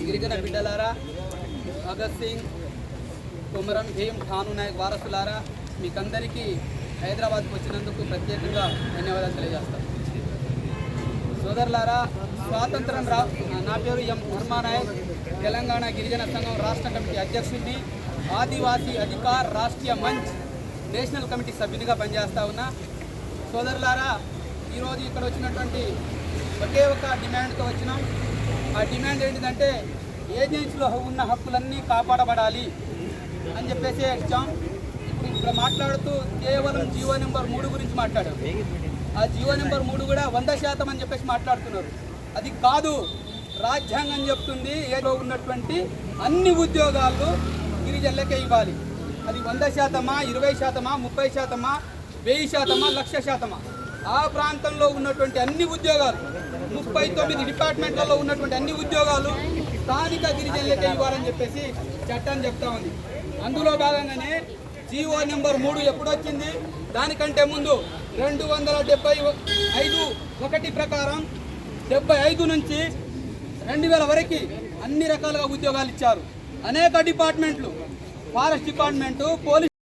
గిరిజన బిడ్డలారా, భగత్ సింగ్, కొమరం భీం, ఠాను నాయక్ వారసులారా, మీకందరికీ హైదరాబాద్కు వచ్చినందుకు ప్రత్యేకంగా ధన్యవాదాలు తెలియజేస్తాను. సోదరులారా, స్వాతంత్రం నా పేరు ఎం ధర్మానాయక్, తెలంగాణ గిరిజన సంఘం రాష్ట్ర కమిటీ అధ్యక్షుడిని, ఆదివాసీ అధికార్ రాష్ట్రీయ మంచ్ నేషనల్ కమిటీ సభ్యునిగా పనిచేస్తా ఉన్నా. సోదరులారా, ఈరోజు ఇక్కడ వచ్చినటువంటి ఒకే ఒక డిమాండ్తో వచ్చినాం. ఆ డిమాండ్ ఏంటిదంటే ఏజెన్సీలో ఉన్న హక్కులన్నీ కాపాడబడాలి అని చెప్పేసి వచ్చాం. ఇప్పుడు మాట్లాడుతూ కేవలం జీవో నెంబర్ 3 గురించి మాట్లాడారు. ఆ జీవో నెంబర్ 3 కూడా 100% అని చెప్పేసి మాట్లాడుతున్నారు. అది కాదు, రాజ్యాంగం చెప్తుంది ఏదో ఉన్నటువంటి అన్ని ఉద్యోగాలు గిరిజనులకే ఇవ్వాలి. అది 100%, 20%, 30%, 1000%, 1,00,000%. ఆ ప్రాంతంలో ఉన్నటువంటి అన్ని ఉద్యోగాలు, 39 డిపార్ట్మెంట్లలో ఉన్నటువంటి అన్ని ఉద్యోగాలు స్థానిక గిరిజనులకే ఇవ్వాలని చెప్పేసి చట్టం చెప్తా ఉంది. అందులో భాగంగానే జీవో నెంబర్ 3 ఎప్పుడు వచ్చింది? దానికంటే ముందు 275(1) ప్రకారం 75 నుంచి 2000 వరకు అన్ని రకాలుగా ఉద్యోగాలు ఇచ్చారు. అనేక డిపార్ట్మెంట్లు, ఫారెస్ట్ డిపార్ట్మెంటు, పోలీస్